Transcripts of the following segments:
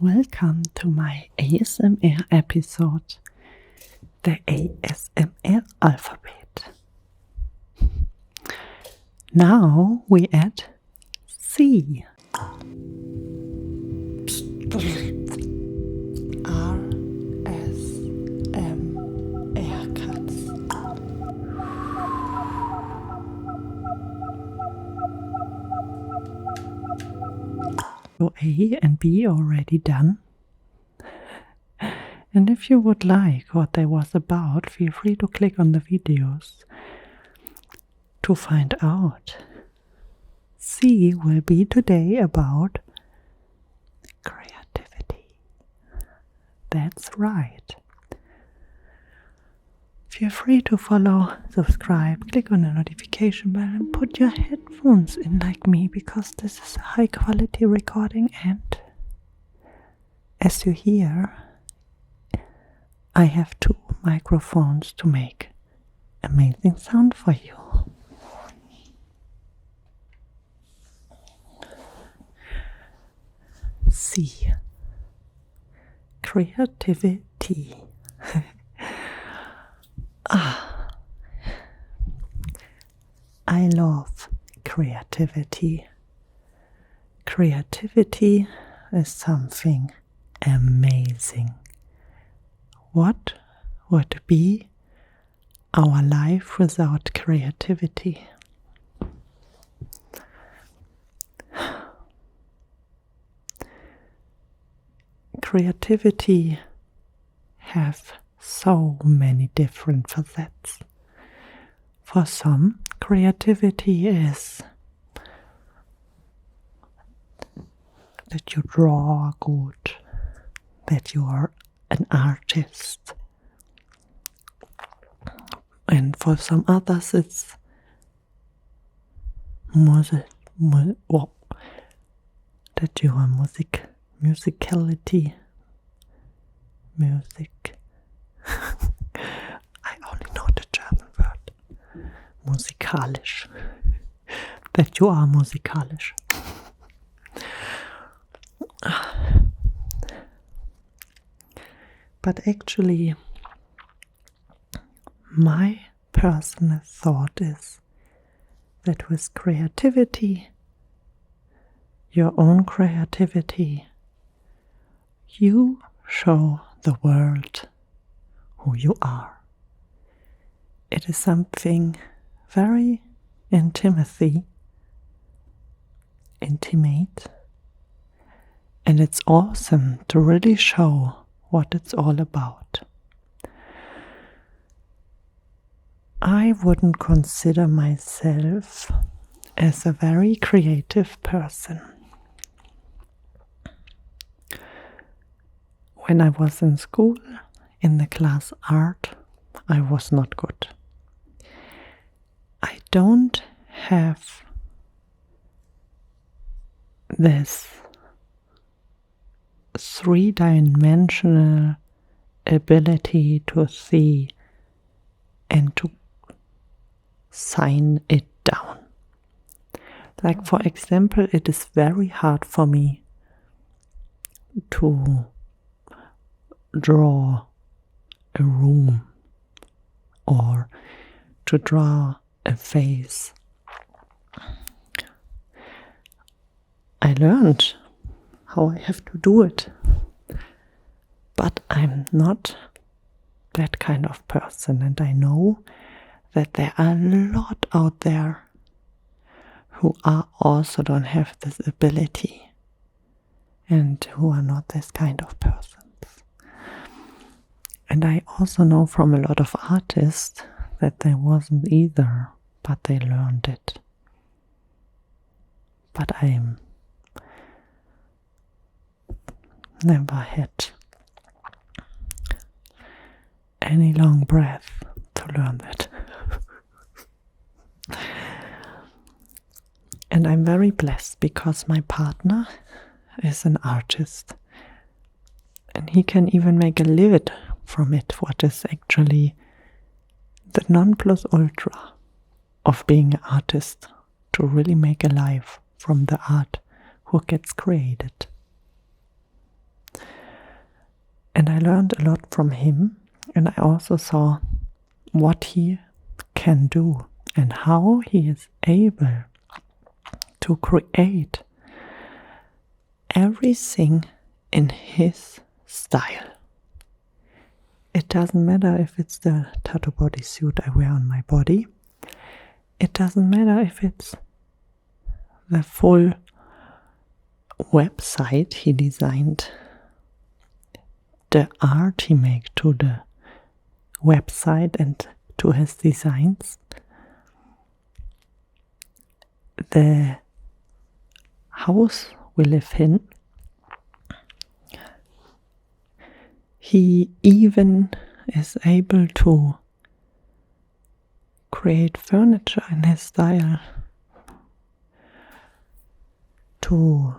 Welcome to my ASMR episode, the ASMR alphabet. Now we add C. R S M R Katz. So A and B already done. And if you would like what they was about, feel free to click on the videos to find out. C will be today about creativity. That's right. Feel free to follow, subscribe, click on the notification bell and put your headphones in like me, because this is a high quality recording, and as you hear, I have 2 microphones to make amazing sound for you. C. Creativity. I love creativity. Creativity is something amazing. What would be our life without creativity? Creativity have so many different facets. For some, creativity is that you draw good, that you are an artist. And for some others, it's that you are musicality. Music. I only know the German word. Musikalisch. That you are musikalisch. But actually, my personal thought is that with creativity, your own creativity, you show the world who you are. It is something very intimate, and it's awesome to really show what it's all about. I wouldn't consider myself as a very creative person. When I was in school, in the class art, I was not good. I don't have this 3-dimensional ability to see and to sign it down. Like, for example, it is very hard for me to draw a room or to draw a face. I learned how I have to do it, but I'm not that kind of person, and I know that there are a lot out there who also don't have this ability and who are not this kind of persons. And I also know from a lot of artists that they wasn't either, but they learned it. But I never had any long breath to learn that. And I'm very blessed because my partner is an artist, and he can even make a living from it, what is actually the non plus ultra of being an artist, to really make a life from the art who gets created. I learned a lot from him, and I also saw what he can do and how he is able to create everything in his style. It doesn't matter if it's the tattoo bodysuit I wear on my body. It doesn't matter if it's the full website he designed, the art he made to the website and to his designs, the house we live in. He even is able to create furniture in his style, to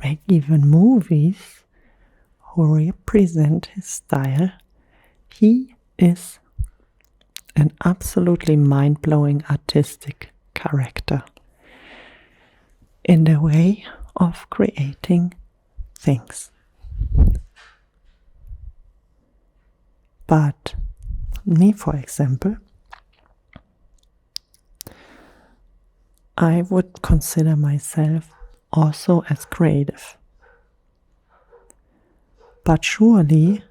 make even movies who represent his style. He is an absolutely mind-blowing artistic character in the way of creating things. But me, for example, I would consider myself also as creative. But surely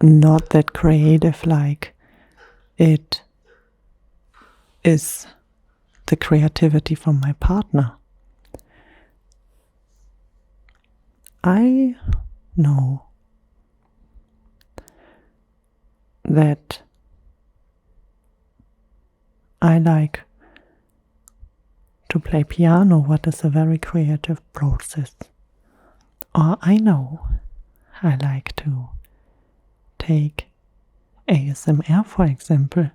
not that creative like it is the creativity from my partner. I know that I like to play piano, what is a very creative process. Or I know I like to take ASMR, for example,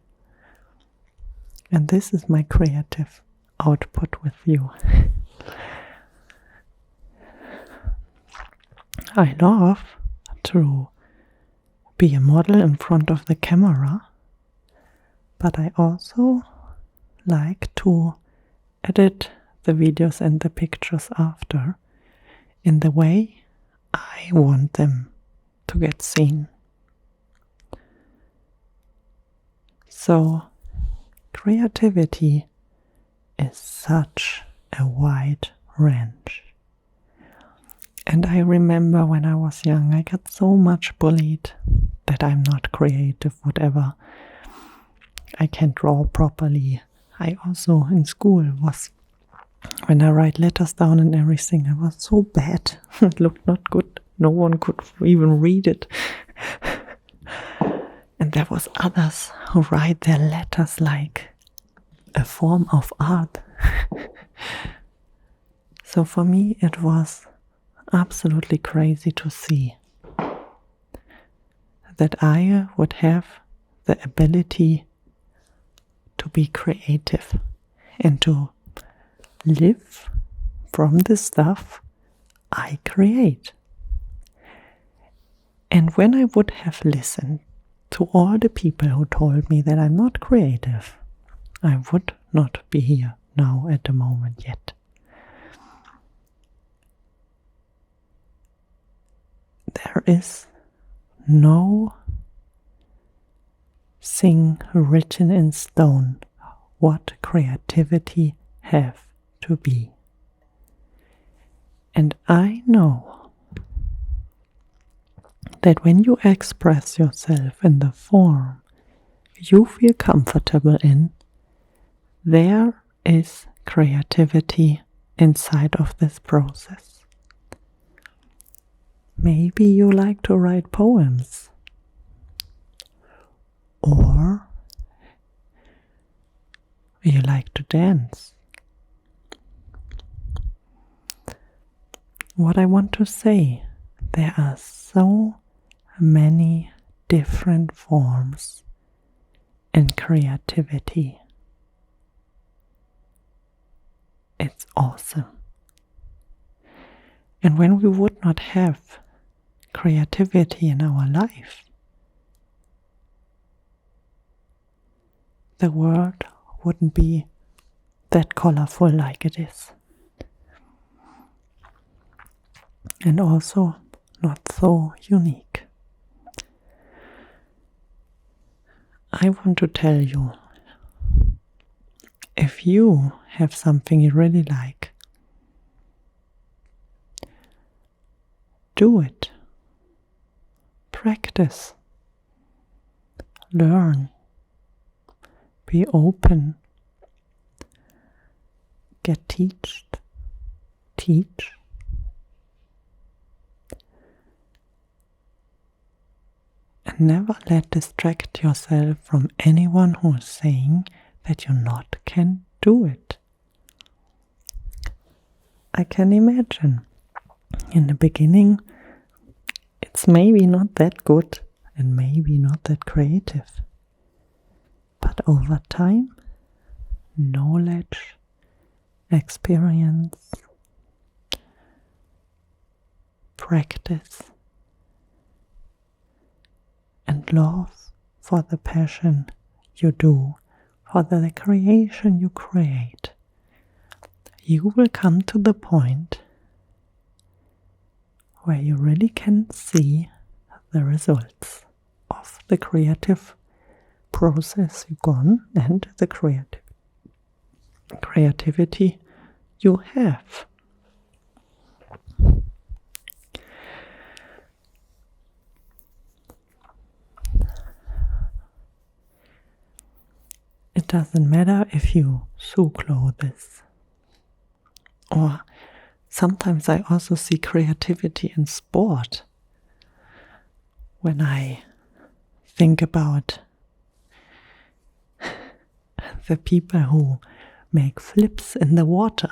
and this is my creative output with you. I love to be a model in front of the camera, but I also like to edit the videos and the pictures after in the way I want them to get seen. So creativity is such a wide range. And I remember when I was young, I got so much bullied that I'm not creative, whatever. I can't draw properly. I also in school was, when I write letters down and everything, I was so bad. It looked not good. No one could even read it. And there was others who write their letters like a form of art. So for me it was absolutely crazy to see that I would have the ability to be creative and to live from the stuff I create. And when I would have listened to all the people who told me that I'm not creative, I would not be here now at the moment yet. There is no thing written in stone what creativity have to be. And I know that when you express yourself in the form you feel comfortable in, there is creativity inside of this process. Maybe you like to write poems, or you like to dance. What I want to say, there are so many different forms in creativity. It's awesome. And when we would not have creativity in our life, the world wouldn't be that colorful like it is. And also, not so unique. I want to tell you, if you have something you really like, do it. Practice. Learn. Be open. Get taught. Teach. And never let distract yourself from anyone who is saying that you not can do it. I can imagine in the beginning it's maybe not that good and maybe not that creative. But over time, knowledge, experience, practice, and love for the passion you do, for the creation you create, you will come to the point where you really can see the results of the creative process you've gone and the creativity you have. It doesn't matter if you sew clothes, or sometimes I also see creativity in sport. When I think about the people who make flips in the water,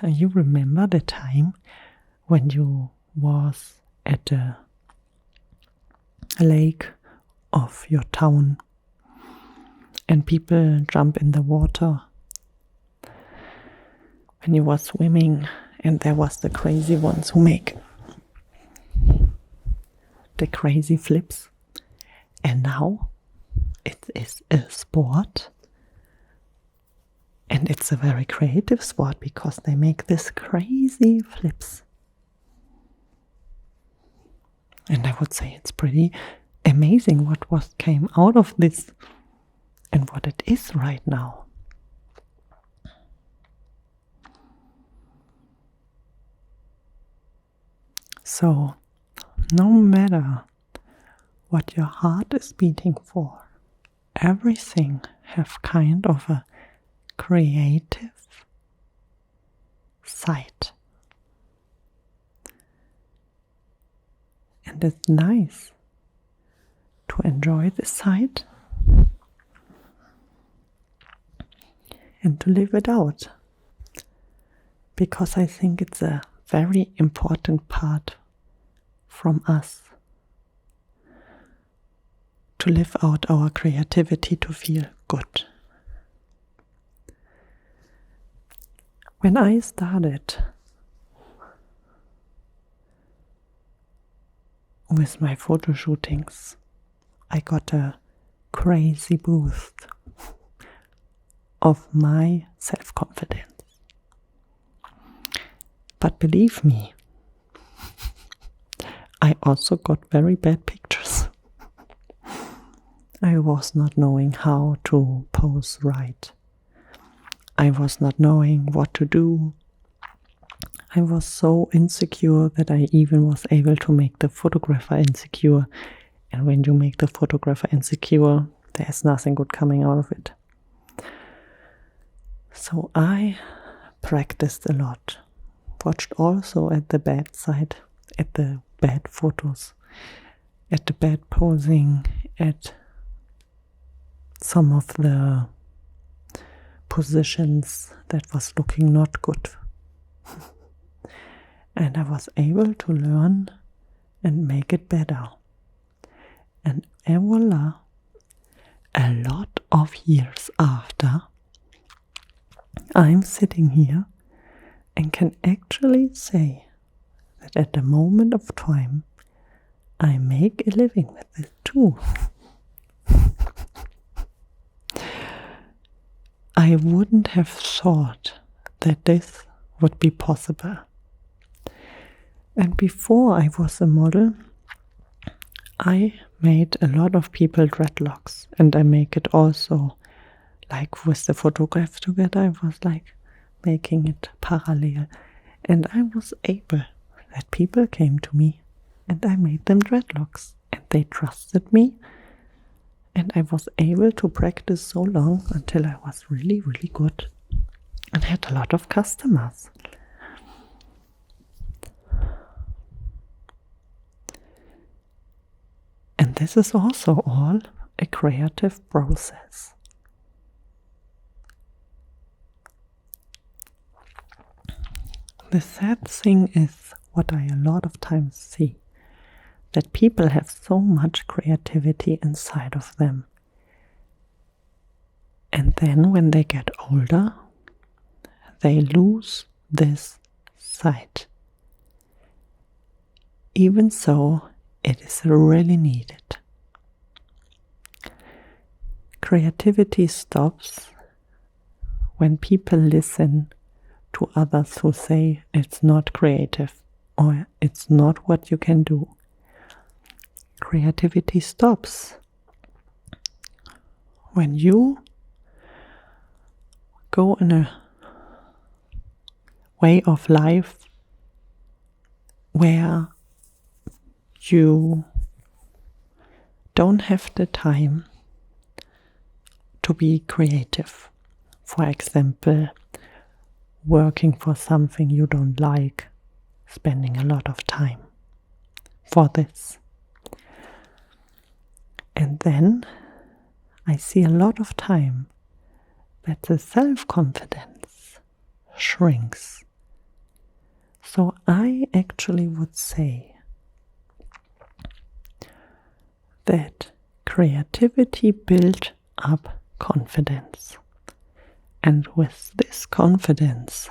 you remember the time when you was at the lake of your town and people jump in the water when you were swimming, and there was the crazy ones who make the crazy flips. And now it is a sport, and it's a very creative sport because they make this crazy flips. And I would say it's pretty amazing what came out of this and what it is right now. So, no matter what your heart is beating for, everything have kind of a creative side. And it's nice to enjoy the side and to live it out, because I think it's a very important part from us to live out our creativity, to feel good. When I started with my photo shootings, I got a crazy boost of my self-confidence. But believe me, I also got very bad pictures. I was not knowing how to pose right. I was not knowing what to do. I was so insecure that I even was able to make the photographer insecure. And when you make the photographer insecure, there's nothing good coming out of it. So I practiced a lot. Watched also at the bad side, at the bad photos, at the bad posing, at some of the positions that was looking not good. And I was able to learn and make it better. And voila, a lot of years after, I'm sitting here and can actually say that at the moment of time, I make a living with it too. I wouldn't have thought that this would be possible. And before I was a model, I made a lot of people dreadlocks, and I make it also like with the photograph together. I was like making it parallel, and I was able that people came to me and I made them dreadlocks, and they trusted me, and I was able to practice so long until I was really, really good and had a lot of customers. And this is also all a creative process. The sad thing is what I a lot of times see, that people have so much creativity inside of them. And then when they get older, they lose this sight. Even so, it is really needed. Creativity stops when people listen to others who say it's not creative or it's not what you can do. Creativity stops when you go in a way of life where you don't have the time to be creative. For example, working for something you don't like, spending a lot of time for this. And then I see a lot of time that the self-confidence shrinks. So I actually would say that creativity builds up confidence. And with this confidence,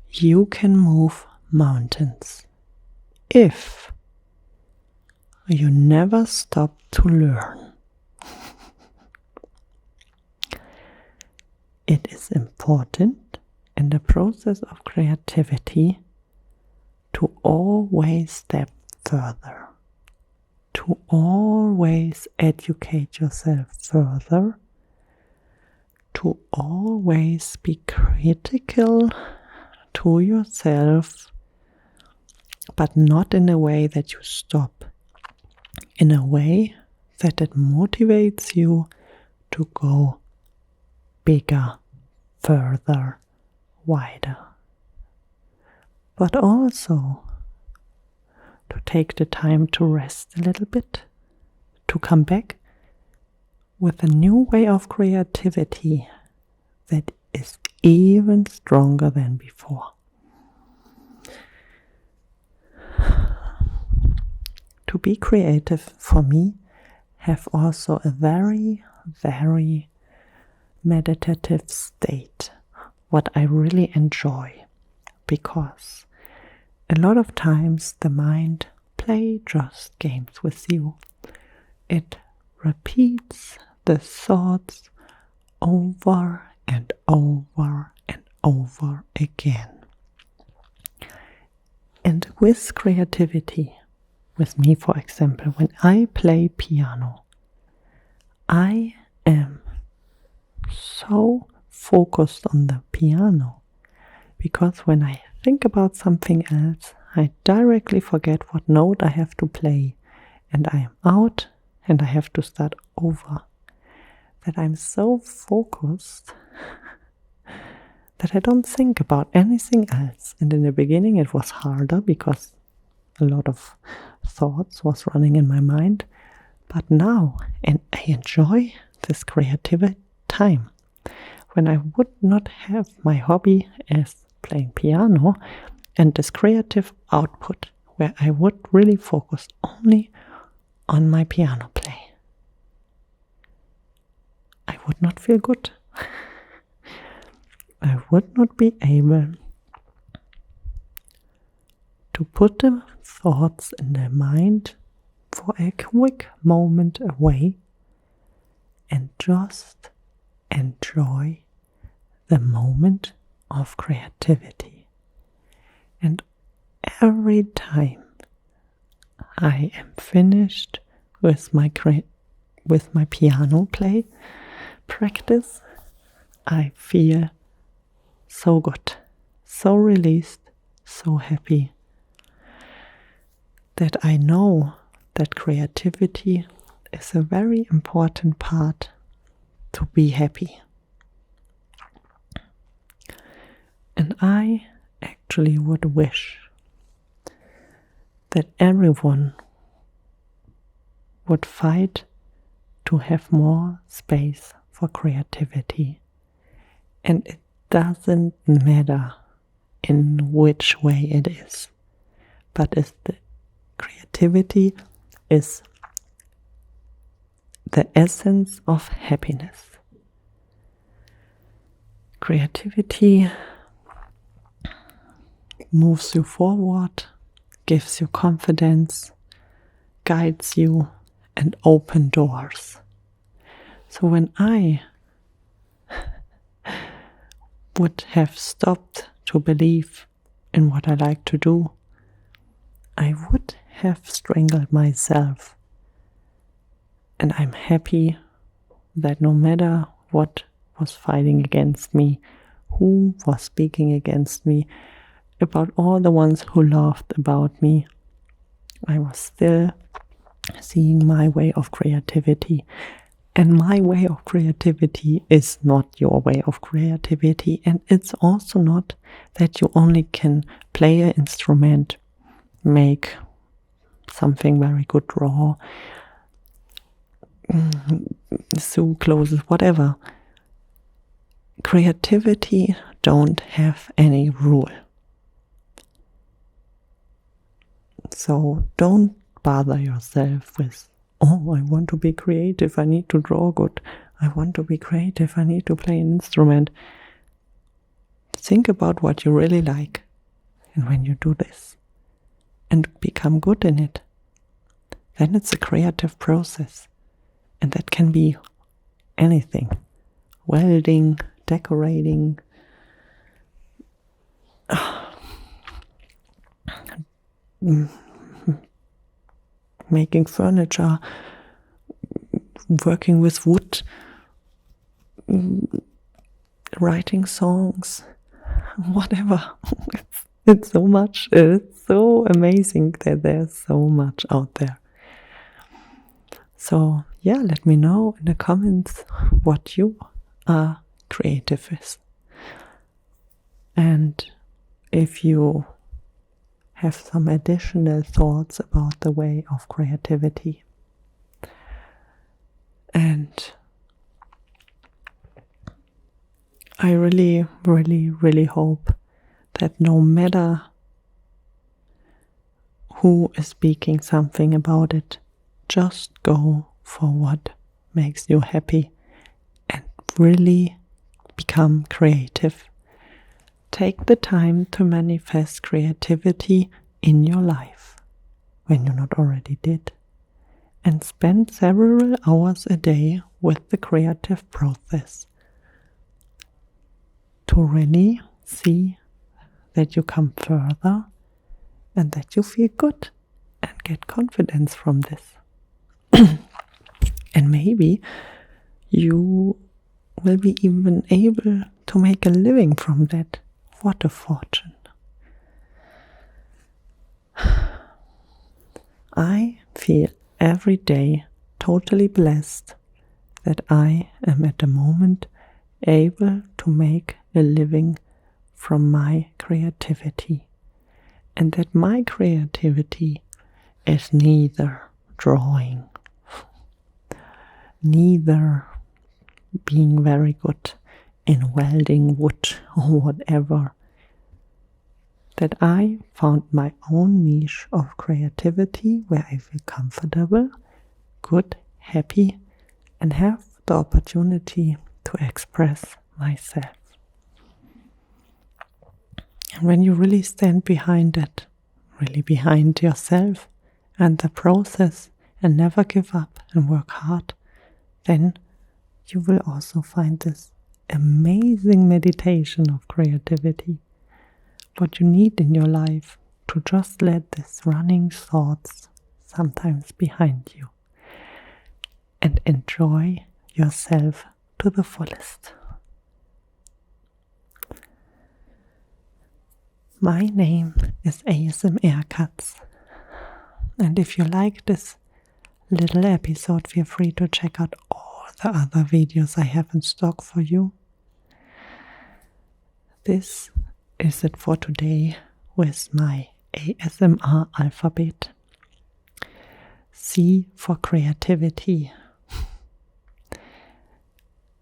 you can move mountains if you never stop to learn. It is important in the process of creativity to always step further, to always educate yourself further, to always be critical to yourself, but not in a way that you stop, in a way that it motivates you to go bigger, further, wider. But also to take the time to rest a little bit, to come back with a new way of creativity that is even stronger than before. To be creative for me have also a very, very meditative state, what I really enjoy, because a lot of times the mind plays just games with you. It repeats the thoughts over and over and over again. And with creativity, with me for example, when I play piano, I am so focused on the piano, because when I think about something else, I directly forget what note I have to play, and I am out and I have to start over. That I'm so focused that I don't think about anything else. And in the beginning it was harder because a lot of thoughts was running in my mind. But now, and I enjoy this creative time. When I would not have my hobby as playing piano and this creative output where I would really focus only on my piano play, I would not feel good. I would not be able to put the thoughts in the mind for a quick moment away and just enjoy the moment of creativity. And every time I am finished with my piano practice, I feel so good, so released, so happy, that I know that creativity is a very important part to be happy. And I actually would wish that everyone would fight to have more space for creativity. And it doesn't matter in which way it is, but if the creativity is the essence of happiness. Creativity moves you forward, gives you confidence, guides you, and opens doors. So when I would have stopped to believe in what I like to do, I would have strangled myself. And I'm happy that no matter what was fighting against me, who was speaking against me, about all the ones who laughed about me, I was still seeing my way of creativity. And my way of creativity is not your way of creativity. And it's also not that you only can play an instrument, make something very good, draw, sew clothes, whatever. Creativity don't have any rule. So don't bother yourself with, oh, I want to be creative, I need to draw good. I want to be creative, I need to play an instrument. Think about what you really like. And when you do this and become good in it, then it's a creative process. And that can be anything. Welding, decorating, making furniture, working with wood, writing songs, whatever. It's so much. It's so amazing that there's so much out there. So yeah, let me know in the comments what you are creative with. And if you have some additional thoughts about the way of creativity. And I really, really, really hope that no matter who is speaking something about it, just go for what makes you happy and really become creative. Take the time to manifest creativity in your life when you not already did, and spend several hours a day with the creative process to really see that you come further and that you feel good and get confidence from this. And maybe you will be even able to make a living from that. What a fortune. I feel every day totally blessed that I am at the moment able to make a living from my creativity, and that my creativity is neither drawing, neither being very good in welding wood or whatever, that I found my own niche of creativity where I feel comfortable, good, happy, and have the opportunity to express myself. And when you really stand behind it, really behind yourself and the process, and never give up and work hard, then you will also find this amazing meditation of creativity, what you need in your life to just let these running thoughts sometimes behind you and enjoy yourself to the fullest. My name is ASMR Katz, and if you like this little episode, feel free to check out all the other videos I have in stock for you. This is it for today with my ASMR alphabet. C for creativity.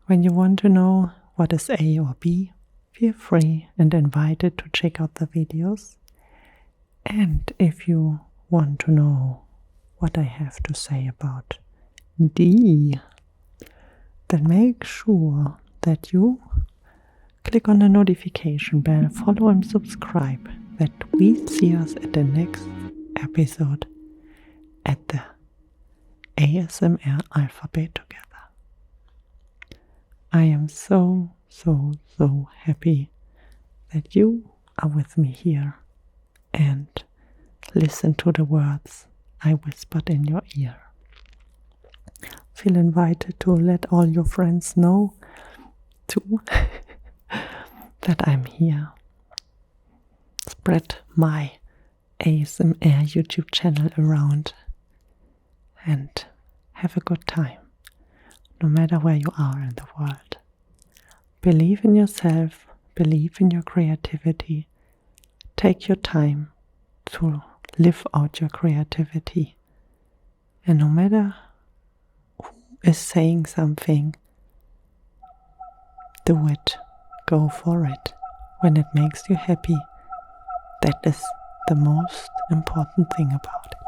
When you want to know what is A or B, feel free and invited to check out the videos. And if you want to know what I have to say about D, then make sure that you click on the notification bell, follow and subscribe, that we see us at the next episode at the ASMR alphabet together. I am so happy that you are with me here and listen to the words I whispered in your ear. Feel invited to let all your friends know too that I'm here. Spread my ASMR YouTube channel around and have a good time, no matter where you are in the world. Believe in yourself, believe in your creativity. Take your time to live out your creativity. And no matter who is saying something, do it. Go for it. When it makes you happy, that is the most important thing about it.